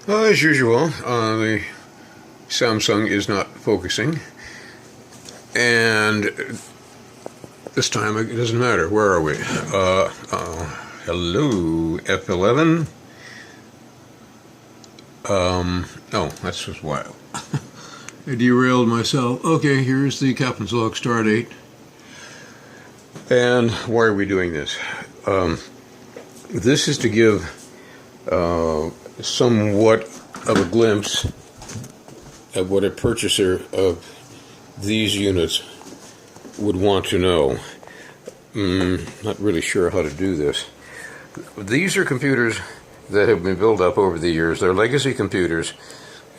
As usual, the Samsung is not focusing, and this time it doesn't matter. Where are we? Hello, F11. Oh, that's just wild. I derailed myself. Okay, here's the captain's log start date. And why are we doing this? This is to give somewhat of a glimpse of what a purchaser of these units would want to know. Not really sure how to do this. These are computers that have been built up over the years. They're legacy computers,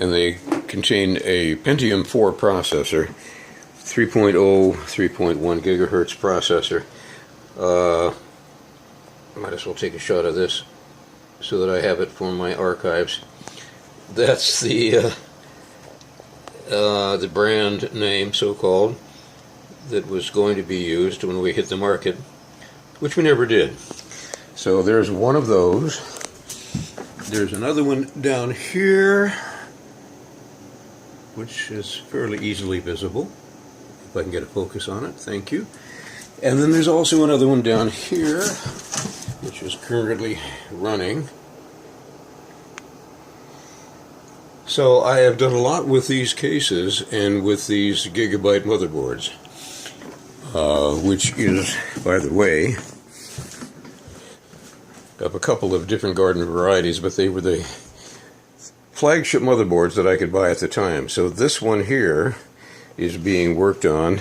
and they contain a Pentium 4 processor, 3.0, 3.1 gigahertz processor. Might as well take a shot of this so that I have it for my archives. That's the brand name, so-called, that was going to be used when we hit the market, which we never did. So there's one of those. There's another one down here, which is fairly easily visible. If I can get a focus on it, thank you. And then there's also another one down here, which is currently running. So I have done a lot with these cases and with these gigabyte motherboards, which is, by the way, of a couple of different garden varieties, but they were the flagship motherboards that I could buy at the time. So this one here is being worked on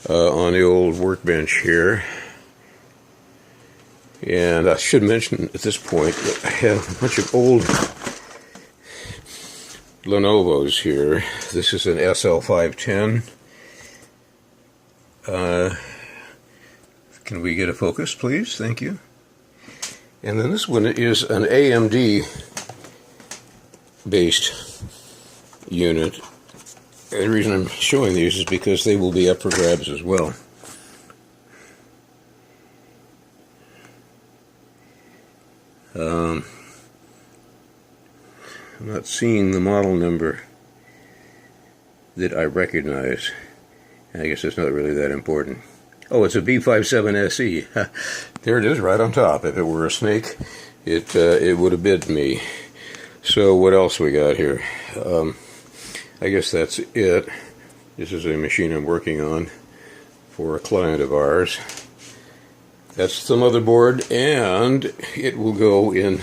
the old workbench here. And I should mention at this point that I have a bunch of old Lenovo's here. This is an SL510. Can we get a focus, please? Thank you. And then this one is an AMD-based unit. And the reason I'm showing these is because they will be up for grabs as well. I'm not seeing the model number that I recognize. I guess it's not really that important. Oh, it's a B57SE. There it is, right on top. If it were a snake, it would have bit me. So what else we got here? I guess that's it. This is a machine I'm working on for a client of ours. That's the motherboard, and it will go in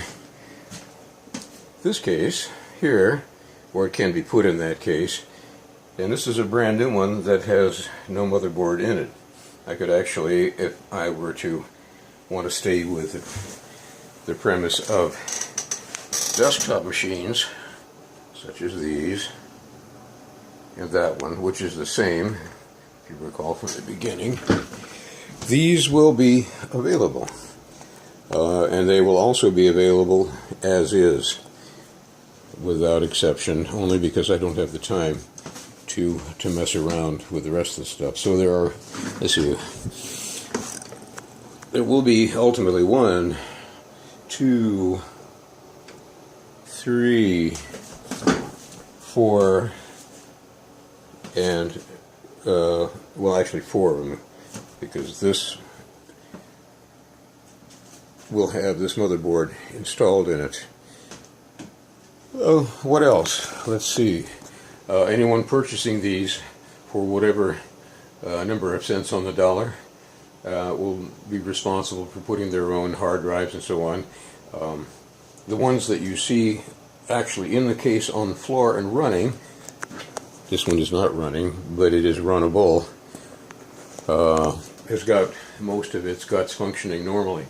this case here, or it can be put in that case. And this is a brand new one that has no motherboard in it. I could actually, if I were to want to stay with the premise of desktop machines, such as these, and that one, which is the same, if you recall from the beginning, these will be available. And they will also be available as is, without exception, only because I don't have the time to mess around with the rest of the stuff. So there are, let's see, there will be ultimately 1, 2, 3, 4, and well, actually 4 of them, because this will have this motherboard installed in it. Oh, what else? Let's see. Anyone purchasing these for whatever number of cents on the dollar will be responsible for putting their own hard drives and so on. The ones that you see actually in the case on the floor and running, this one is not running, but it is runnable, has got most of its guts functioning normally.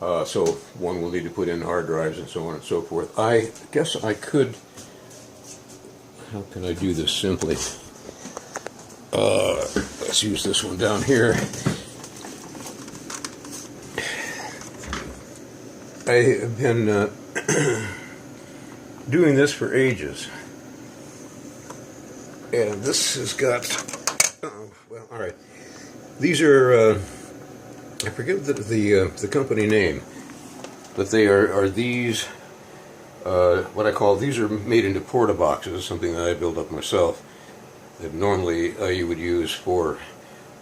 So one will need to put in hard drives and so on and so forth. I guess I could, how can I do this simply? Let's use this one down here. I have been doing this for ages. And this has got, well, all right. These are, I forget the company name, but they are these what I call, these are made into porta boxes, something that I built up myself, that normally you would use for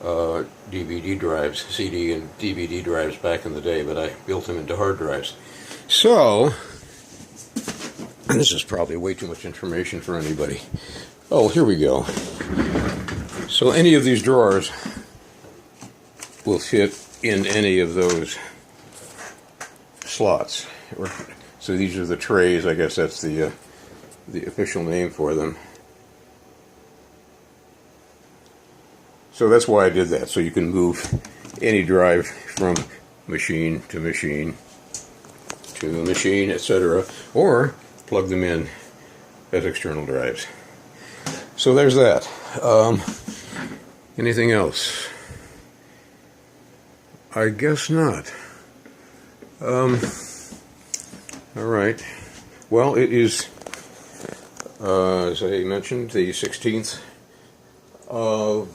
DVD drives, CD and DVD drives back in the day, but I built them into hard drives. So, and this is probably way too much information for anybody. Oh, here we go. So any of these drawers will fit in any of those slots. So these are the trays, I guess that's the official name for them. So that's why I did that, so you can move any drive from machine to machine to machine, etc., or plug them in as external drives. So there's that. Anything else? I guess not. All right. Well, it is, as I mentioned, the 16th of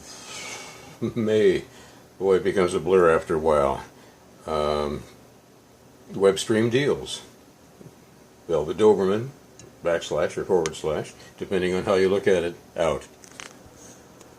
May. Boy, it becomes a blur after a while. Webbstreamdeals. Velvet Doberman, / or / depending on how you look at it, out.